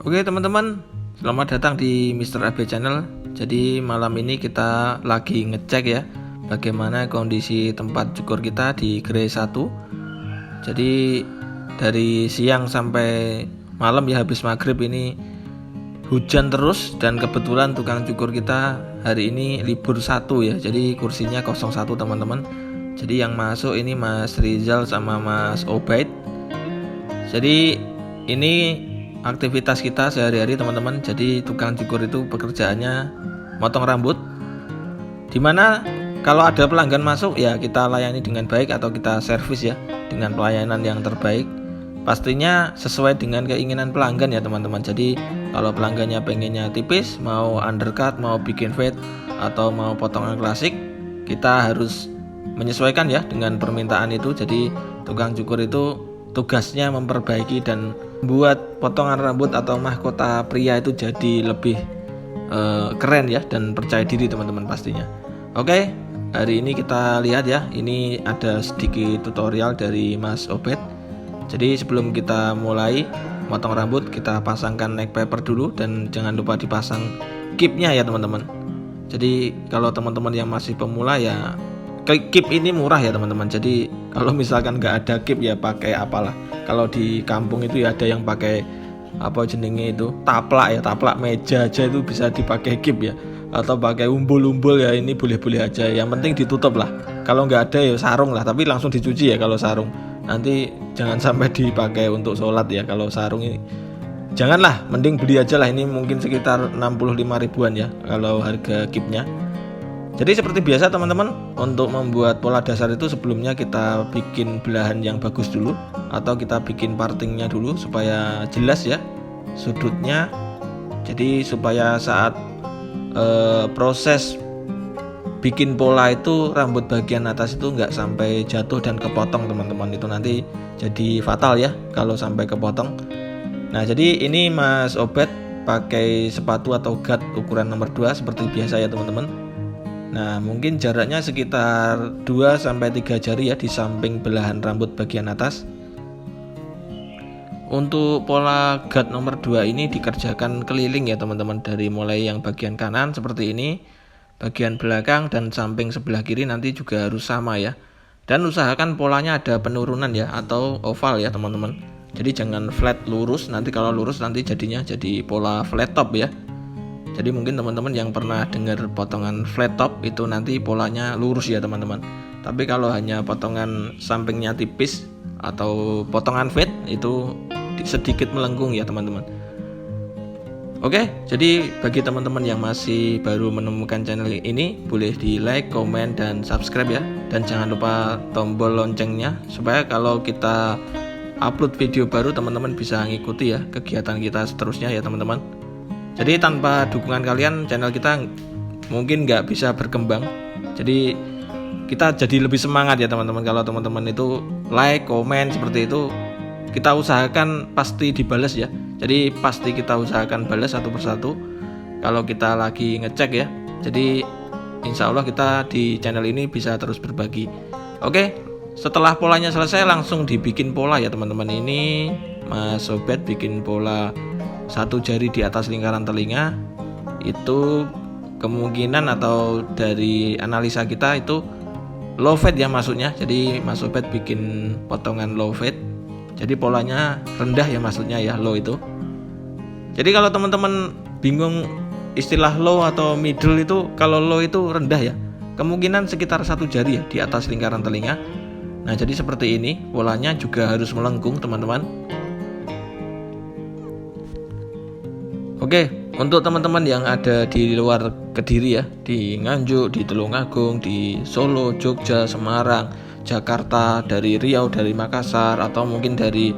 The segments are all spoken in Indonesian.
Oke teman-teman, selamat datang di Mr. AB Channel. Jadi malam ini kita lagi ngecek ya bagaimana kondisi tempat cukur kita di Grey 1. Jadi dari siang sampai malam ya, habis maghrib ini hujan terus, dan kebetulan tukang cukur kita hari ini libur 1 ya. Jadi kursinya 01 teman-teman. Jadi yang masuk ini Mas Rizal sama Mas Obaid. Jadi ini aktivitas kita sehari-hari teman-teman. Jadi tukang cukur itu pekerjaannya motong rambut, dimana kalau ada pelanggan masuk ya kita layani dengan baik atau kita servis ya dengan pelayanan yang terbaik, pastinya sesuai dengan keinginan pelanggan ya teman-teman. Jadi kalau pelanggannya pengennya tipis, mau undercut, mau bikin fade, atau mau potongan klasik, kita harus menyesuaikan ya dengan permintaan itu. Jadi tukang cukur itu tugasnya memperbaiki dan membuat potongan rambut atau mahkota pria itu jadi lebih keren ya, dan percaya diri teman-teman pastinya. Oke, hari ini kita lihat ya, ini ada sedikit tutorial dari Mas Obed. Jadi sebelum kita mulai motong rambut, kita pasangkan neck paper dulu, dan jangan lupa dipasang clipnya ya teman-teman. Jadi kalau teman-teman yang masih pemula ya, clip ini murah ya teman-teman. Jadi kalau misalkan nggak ada clip ya pakai apalah. Kalau di kampung itu ya ada yang pakai apa jenenge itu, taplak ya, taplak meja aja itu bisa dipakai clip ya, atau pakai umbul-umbul ya, ini boleh-boleh aja. Yang penting ditutup lah. Kalau nggak ada ya sarung lah, tapi langsung dicuci ya kalau sarung. Nanti jangan sampai dipakai untuk sholat ya kalau sarung ini. Janganlah, mending beli aja lah. Ini mungkin sekitar 65 ribuan ya kalau harga clipnya. Jadi seperti biasa teman-teman, untuk membuat pola dasar itu sebelumnya kita bikin belahan yang bagus dulu, atau kita bikin partingnya dulu supaya jelas ya sudutnya. Jadi supaya saat proses bikin pola itu rambut bagian atas itu nggak sampai jatuh dan kepotong teman-teman. Itu nanti jadi fatal ya kalau sampai kepotong. Nah jadi ini Mas Obed pakai sepatu atau guard ukuran nomor 2 seperti biasa ya teman-teman. Nah mungkin jaraknya sekitar 2-3 jari ya di samping belahan rambut bagian atas. Untuk pola guard nomor 2 ini dikerjakan keliling ya teman-teman, dari mulai yang bagian kanan seperti ini, bagian belakang dan samping sebelah kiri nanti juga harus sama ya. Dan usahakan polanya ada penurunan ya, atau oval ya teman-teman. Jadi jangan flat lurus, nanti kalau lurus nanti jadinya jadi pola flat top ya. Jadi mungkin teman-teman yang pernah dengar potongan flat top itu nanti polanya lurus ya teman-teman. Tapi kalau hanya potongan sampingnya tipis atau potongan fade itu sedikit melengkung ya teman-teman. Oke, jadi bagi teman-teman yang masih baru menemukan channel ini, boleh di like, komen, dan subscribe ya. Dan jangan lupa tombol loncengnya supaya kalau kita upload video baru teman-teman bisa ngikuti ya kegiatan kita seterusnya ya teman-teman. Jadi tanpa dukungan kalian channel kita mungkin nggak bisa berkembang. Jadi kita jadi lebih semangat ya teman-teman. Kalau teman-teman itu like, komen seperti itu, kita usahakan pasti dibalas ya. Jadi pasti kita usahakan balas satu persatu kalau kita lagi ngecek ya. Jadi insya Allah kita di channel ini bisa terus berbagi. Oke, setelah polanya selesai langsung dibikin pola ya teman-teman. Ini Mas Obed bikin pola 1 jari di atas lingkaran telinga. Itu kemungkinan atau dari analisa kita itu low fade ya maksudnya. Jadi Mas Obed bikin potongan low fade. Jadi polanya rendah ya maksudnya ya, low itu. Jadi kalau teman-teman bingung istilah low atau middle itu, kalau low itu rendah ya, kemungkinan sekitar 1 jari ya di atas lingkaran telinga. Nah jadi seperti ini, polanya juga harus melengkung teman-teman. Oke, untuk teman-teman yang ada di luar Kediri ya, di Nganjuk, di Tulungagung, di Solo, Jogja, Semarang, Jakarta, dari Riau, dari Makassar, atau mungkin dari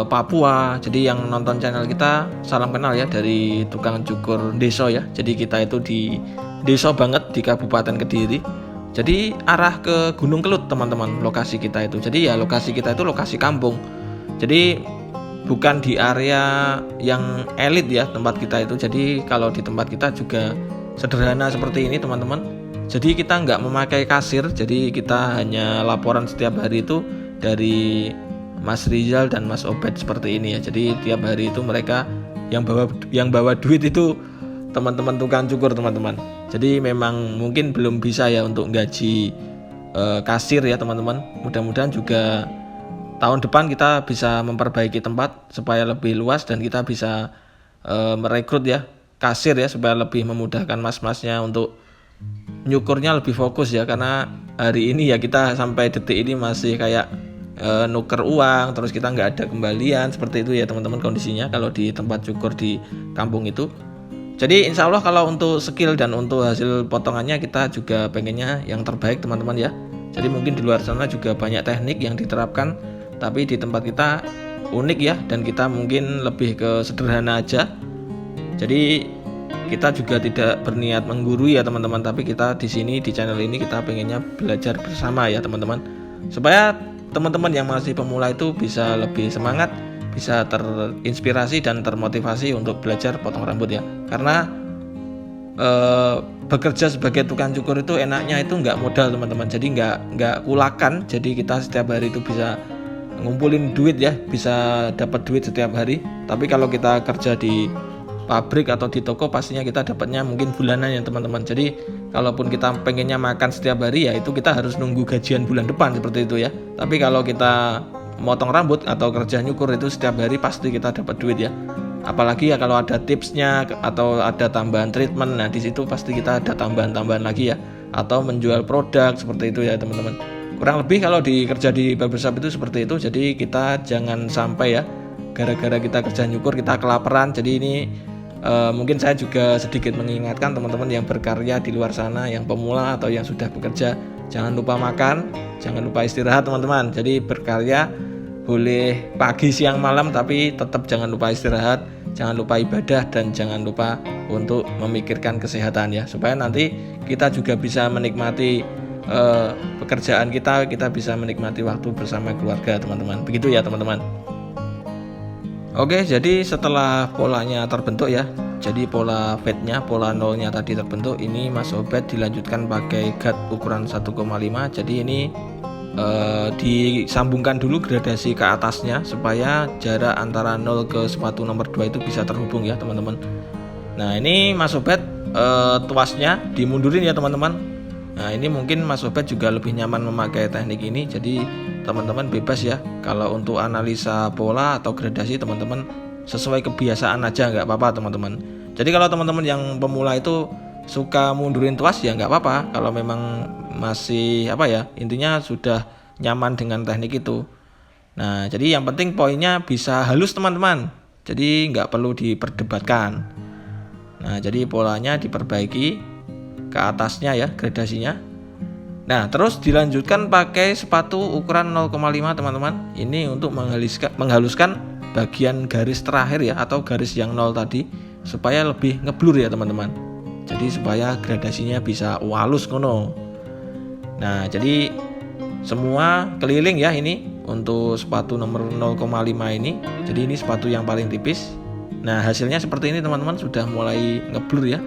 Papua. Jadi yang nonton channel kita salam kenal ya, dari tukang cukur Deso ya. Jadi kita itu di Deso banget di Kabupaten Kediri. Jadi arah ke Gunung Kelut teman-teman lokasi kita itu. Jadi ya lokasi kita itu lokasi kampung. Jadi bukan di area yang elit ya tempat kita itu. Jadi kalau di tempat kita juga sederhana seperti ini teman-teman. Jadi kita nggak memakai kasir. Jadi kita hanya laporan setiap hari itu dari Mas Rizal dan Mas Obed seperti ini ya. Jadi tiap hari itu mereka yang bawa duit itu teman-teman tukang cukur teman-teman. Jadi memang mungkin belum bisa ya untuk gaji kasir ya teman-teman. Mudah-mudahan juga tahun depan kita bisa memperbaiki tempat supaya lebih luas dan kita bisa merekrut ya kasir ya, supaya lebih memudahkan mas-masnya untuk nyukurnya lebih fokus ya. Karena hari ini ya kita sampai detik ini masih kayak nuker uang, terus kita nggak ada kembalian, seperti itu ya teman-teman kondisinya kalau di tempat cukur di kampung itu. Jadi insya Allah kalau untuk skill dan untuk hasil potongannya kita juga pengennya yang terbaik teman-teman ya. Jadi mungkin di luar sana juga banyak teknik yang diterapkan, tapi di tempat kita unik ya, dan kita mungkin lebih ke sederhana aja. Jadi kita juga tidak berniat menggurui ya teman-teman, tapi kita di sini di channel ini kita pengennya belajar bersama ya teman-teman, supaya teman-teman yang masih pemula itu bisa lebih semangat, bisa terinspirasi dan termotivasi untuk belajar potong rambut ya. Karena bekerja sebagai tukang cukur itu enaknya itu nggak modal teman-teman, jadi nggak kulakan. Jadi kita setiap hari itu bisa ngumpulin duit ya, bisa dapat duit setiap hari. Tapi kalau kita kerja di pabrik atau di toko pastinya kita dapatnya mungkin bulanan ya teman-teman. Jadi kalaupun kita pengennya makan setiap hari ya itu kita harus nunggu gajian bulan depan seperti itu ya. Tapi kalau kita motong rambut atau kerja nyukur itu setiap hari pasti kita dapat duit ya. Apalagi ya kalau ada tipsnya atau ada tambahan treatment, nah di situ pasti kita ada tambahan-tambahan lagi ya, atau menjual produk seperti itu ya teman-teman. Kurang lebih kalau kerja di barbershop itu seperti itu. Jadi kita jangan sampai ya gara-gara kita kerja nyukur kita kelaparan. Jadi ini mungkin saya juga sedikit mengingatkan teman-teman yang berkarya di luar sana, yang pemula atau yang sudah bekerja, jangan lupa makan, jangan lupa istirahat teman-teman. Jadi berkarya boleh pagi, siang, malam, tapi tetap jangan lupa istirahat, jangan lupa ibadah, dan jangan lupa untuk memikirkan kesehatan ya, supaya nanti kita juga bisa menikmati pekerjaan kita bisa menikmati waktu bersama keluarga teman-teman. Begitu ya teman-teman. Oke, jadi setelah polanya terbentuk ya, jadi pola fade-nya, pola nolnya tadi terbentuk, ini Mas Obed dilanjutkan pakai guard ukuran 1,5. Jadi ini disambungkan dulu gradasi ke atasnya supaya jarak antara 0 ke sepatu nomor 2 itu bisa terhubung ya teman-teman. Nah ini Mas Obed tuasnya dimundurin ya teman-teman. Nah ini mungkin Mas Obed juga lebih nyaman memakai teknik ini. Jadi teman-teman bebas ya, kalau untuk analisa pola atau gradasi teman-teman sesuai kebiasaan aja, nggak apa-apa teman-teman. Jadi kalau teman-teman yang pemula itu suka mundurin tuas ya nggak apa-apa, kalau memang masih intinya sudah nyaman dengan teknik itu. Nah jadi yang penting poinnya bisa halus teman-teman, jadi nggak perlu diperdebatkan. Nah jadi polanya diperbaiki ke atasnya ya gradasinya. Nah terus dilanjutkan pakai sepatu ukuran 0,5 teman-teman. Ini untuk menghaluskan bagian garis terakhir ya, atau garis yang 0 tadi, supaya lebih ngeblur ya teman-teman. Jadi supaya gradasinya bisa halus ngono. Nah jadi semua keliling ya ini untuk sepatu nomor 0,5 ini. Jadi ini sepatu yang paling tipis. Nah hasilnya seperti ini teman-teman, sudah mulai ngeblur ya.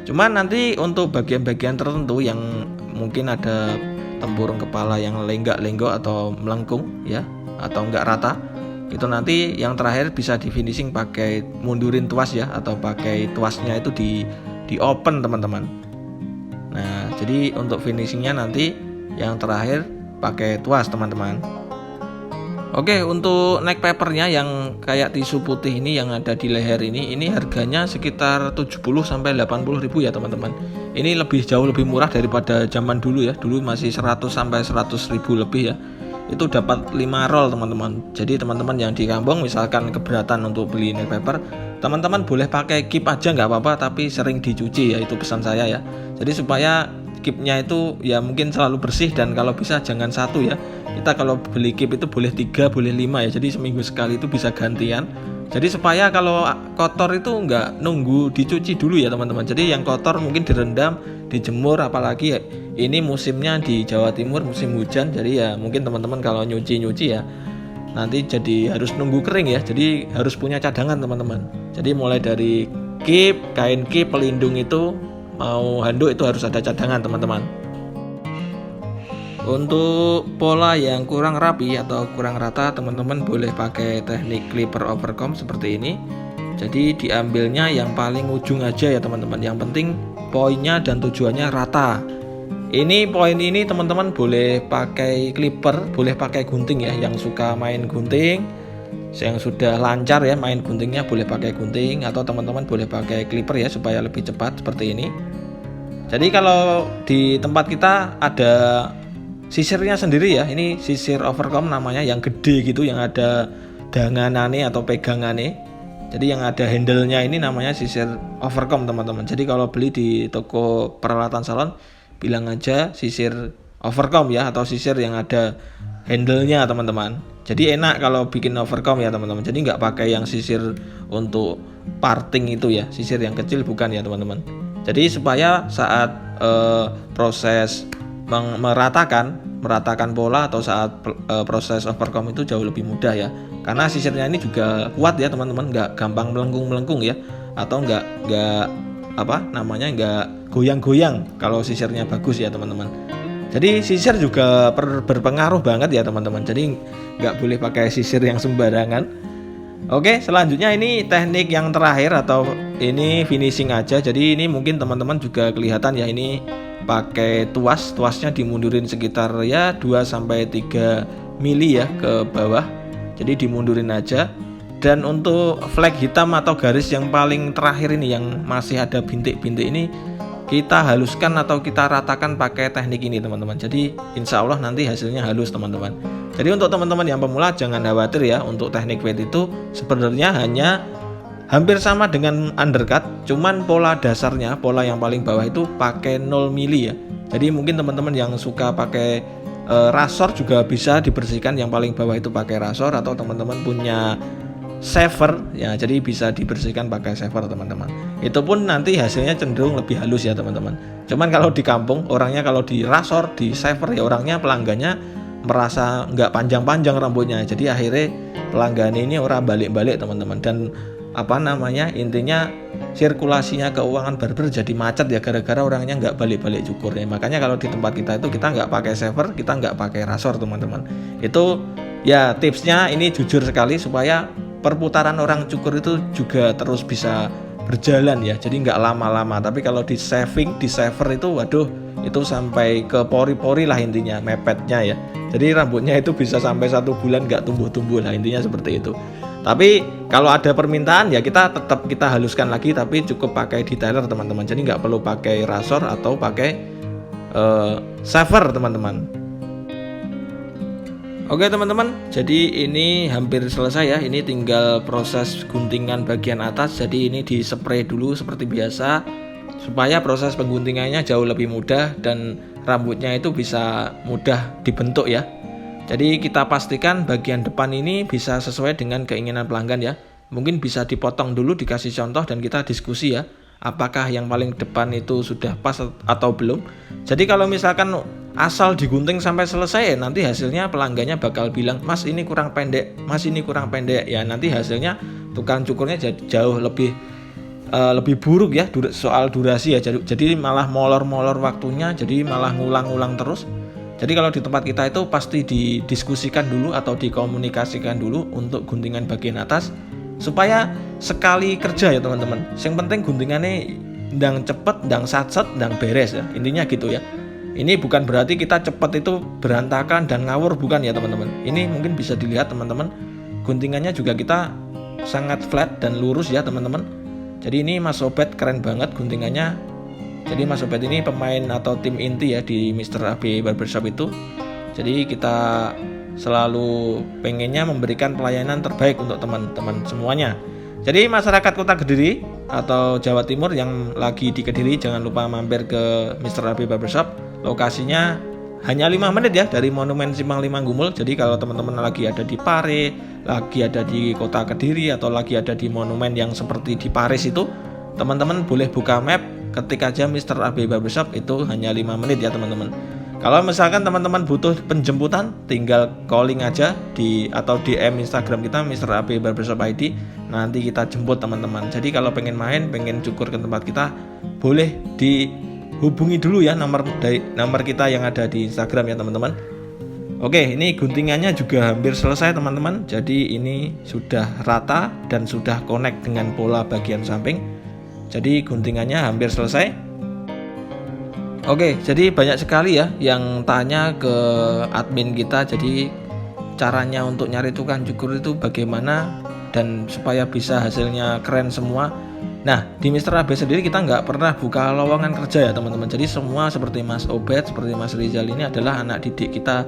Cuman nanti untuk bagian-bagian tertentu yang mungkin ada tempurung kepala yang lenggak-lenggok atau melengkung ya, atau enggak rata, itu nanti yang terakhir bisa di finishing pakai mundurin tuas ya, atau pakai tuasnya itu di open teman-teman. Nah jadi untuk finishingnya nanti yang terakhir pakai tuas teman-teman. Oke, untuk neck papernya yang kayak tisu putih ini yang ada di leher ini harganya sekitar 70 sampai 80 ribu ya teman-teman. Ini jauh lebih murah daripada zaman dulu ya. Dulu masih 100 sampai 100 ribu lebih ya. Itu dapat 5 roll teman-teman. Jadi teman-teman yang di kampung misalkan keberatan untuk beli neck paper, teman-teman boleh pakai kip aja nggak apa-apa, tapi sering dicuci ya, itu pesan saya ya. Jadi supaya kipnya itu ya mungkin selalu bersih, dan kalau bisa jangan satu ya. Kita kalau beli kip itu boleh 3, boleh 5 ya. Jadi seminggu sekali itu bisa gantian. Jadi supaya kalau kotor itu nggak nunggu dicuci dulu ya teman-teman. Jadi yang kotor mungkin direndam, dijemur, apalagi ya, ini musimnya di Jawa Timur musim hujan. Jadi ya mungkin teman-teman kalau nyuci ya nanti jadi harus nunggu kering ya. Jadi harus punya cadangan teman-teman. Jadi mulai dari kip, kain kip, pelindung itu mau handuk itu harus ada cadangan teman-teman. Untuk pola yang kurang rapi atau kurang rata, teman-teman boleh pakai teknik clipper overcomb seperti ini. Jadi diambilnya yang paling ujung aja ya teman-teman. Yang penting poinnya dan tujuannya rata. Ini poin ini teman-teman boleh pakai clipper, boleh pakai gunting ya. Yang suka main gunting, yang sudah lancar ya main guntingnya boleh pakai gunting, atau teman-teman boleh pakai clipper ya supaya lebih cepat seperti ini. Jadi kalau di tempat kita ada sisirnya sendiri ya, ini sisir overcomb namanya, yang gede gitu, yang ada danganane atau pegangannya. Jadi yang ada handle-nya ini namanya sisir overcomb teman-teman. Jadi kalau beli di toko peralatan salon, bilang aja sisir overcomb ya, atau sisir yang ada handle-nya teman-teman. Jadi enak kalau bikin overcomb ya teman-teman. Jadi nggak pakai yang sisir untuk parting itu ya, sisir yang kecil bukan ya teman-teman. Jadi supaya saat proses meratakan pola atau saat proses overcomb itu jauh lebih mudah ya. Karena sisirnya ini juga kuat ya teman-teman, nggak gampang melengkung-melengkung ya, atau nggak goyang-goyang kalau sisirnya bagus ya teman-teman. Jadi sisir juga berpengaruh banget ya teman-teman. Jadi nggak boleh pakai sisir yang sembarangan. Oke, selanjutnya ini teknik yang terakhir atau ini finishing aja. Jadi ini mungkin teman-teman juga kelihatan ya, ini pakai tuasnya dimundurin sekitar ya 2-3 mili ya ke bawah. Jadi dimundurin aja. Dan untuk flag hitam atau garis yang paling terakhir ini yang masih ada bintik-bintik ini, kita haluskan atau kita ratakan pakai teknik ini teman-teman. Jadi insya Allah nanti hasilnya halus teman-teman. Jadi untuk teman-teman yang pemula jangan khawatir ya, untuk teknik fade itu sebenarnya hanya hampir sama dengan undercut, cuman pola dasarnya, pola yang paling bawah itu pakai 0 mili ya. Jadi mungkin teman-teman yang suka pakai rasor juga bisa dibersihkan, yang paling bawah itu pakai rasor, atau teman-teman punya shaver ya, jadi bisa dibersihkan pakai shaver teman-teman. Itu pun nanti hasilnya cenderung lebih halus ya teman-teman. Cuman kalau di kampung orangnya kalau di rasor, di shaver ya orangnya, pelanggannya merasa nggak panjang-panjang rambutnya. Jadi akhirnya pelanggan ini orang balik-balik teman-teman. Dan intinya sirkulasinya keuangan barber jadi macet ya, gara-gara orangnya nggak balik-balik cukurnya. Makanya kalau di tempat kita itu kita nggak pakai shaver, kita nggak pakai rasor teman-teman. Itu ya tipsnya, ini jujur sekali supaya perputaran orang cukur itu juga terus bisa berjalan ya, jadi nggak lama-lama. Tapi kalau di shaver itu waduh, itu sampai ke pori-pori lah intinya, mepetnya ya. Jadi rambutnya itu bisa sampai 1 bulan nggak tumbuh-tumbuh lah, intinya seperti itu. Tapi kalau ada permintaan ya kita haluskan lagi, tapi cukup pakai detailer teman-teman. Jadi nggak perlu pakai rasor atau pakai shaver teman-teman. Oke teman-teman, jadi ini hampir selesai ya. Ini tinggal proses guntingan bagian atas. Jadi ini di spray dulu seperti biasa, supaya proses pengguntingannya jauh lebih mudah dan rambutnya itu bisa mudah dibentuk ya. Jadi kita pastikan bagian depan ini bisa sesuai dengan keinginan pelanggan ya. Mungkin bisa dipotong dulu, dikasih contoh, dan kita diskusi ya, apakah yang paling depan itu sudah pas atau belum. Jadi kalau misalkan asal digunting sampai selesai, nanti hasilnya pelanggannya bakal bilang, mas ini kurang pendek, mas ini kurang pendek ya. Nanti hasilnya tukang cukurnya jauh lebih buruk ya soal durasi ya. Jadi malah molor waktunya, jadi malah ngulang-ngulang terus. Jadi kalau di tempat kita itu pasti didiskusikan dulu atau dikomunikasikan dulu untuk guntingan bagian atas, supaya sekali kerja ya teman-teman. Yang penting guntingannya ndang cepet, ndang satset, ndang beres ya. Intinya gitu ya. Ini bukan berarti kita cepet itu berantakan dan ngawur, bukan ya teman-teman. Ini mungkin bisa dilihat teman-teman, guntingannya juga kita sangat flat dan lurus ya teman-teman. Jadi ini Mas Sobat keren banget guntingannya. Jadi Mas Sobat ini pemain atau tim inti ya di Mr. AB Barbershop itu. Jadi kita selalu pengennya memberikan pelayanan terbaik untuk teman-teman semuanya. Jadi masyarakat Kota Kediri atau Jawa Timur yang lagi di Kediri, jangan lupa mampir ke Mr. AB Barbershop. Lokasinya hanya 5 menit ya dari Monumen Simpang 5 Gumul. Jadi kalau teman-teman lagi ada di Pare, lagi ada di Kota Kediri, atau lagi ada di monumen yang seperti di Paris itu, teman-teman boleh buka map, ketik aja Mr. AB Barbershop, itu hanya 5 menit ya teman-teman. Kalau misalkan teman-teman butuh penjemputan, tinggal calling aja atau DM Instagram kita Mr. AB Barbershop ID, nanti kita jemput teman-teman. Jadi kalau pengen main, pengen cukur ke tempat kita, boleh hubungi dulu ya nomor kita yang ada di Instagram ya teman-teman. Oke, ini guntingannya juga hampir selesai teman-teman. Jadi ini sudah rata dan sudah connect dengan pola bagian samping. Jadi guntingannya hampir selesai. Oke, jadi banyak sekali ya yang tanya ke admin kita. Jadi caranya untuk nyari tukang cukur itu bagaimana dan supaya bisa hasilnya keren semua. Nah, di Mr. AB sendiri kita nggak pernah buka lowongan kerja ya teman-teman. Jadi semua seperti Mas Obed, seperti Mas Rizal ini adalah anak didik kita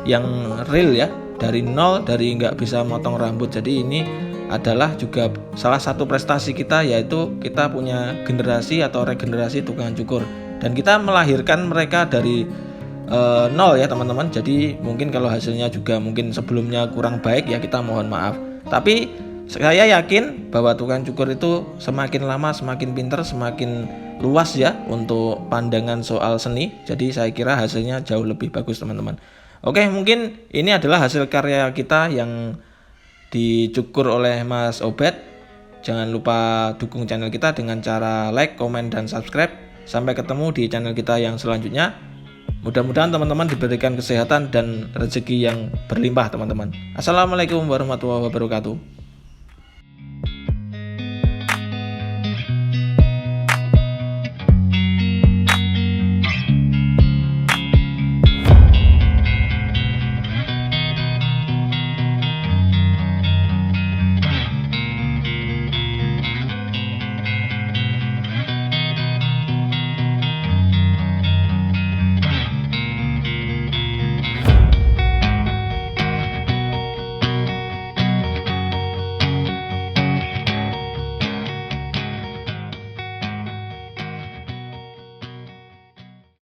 yang real ya, dari nol, dari nggak bisa motong rambut. Jadi ini adalah juga salah satu prestasi kita, yaitu kita punya generasi atau regenerasi tukang cukur, dan kita melahirkan mereka dari nol ya teman-teman. Jadi mungkin kalau hasilnya juga mungkin sebelumnya kurang baik ya, kita mohon maaf. Tapi saya yakin bahwa tukang cukur itu semakin lama semakin pinter, semakin luas ya untuk pandangan soal seni. Jadi saya kira hasilnya jauh lebih bagus teman-teman. Oke, mungkin ini adalah hasil karya kita yang dicukur oleh Mas Obed. Jangan lupa dukung channel kita dengan cara like, komen, dan subscribe. Sampai ketemu di channel kita yang selanjutnya. Mudah-mudahan teman-teman diberikan kesehatan dan rezeki yang berlimpah teman-teman. Assalamualaikum warahmatullahi wabarakatuh.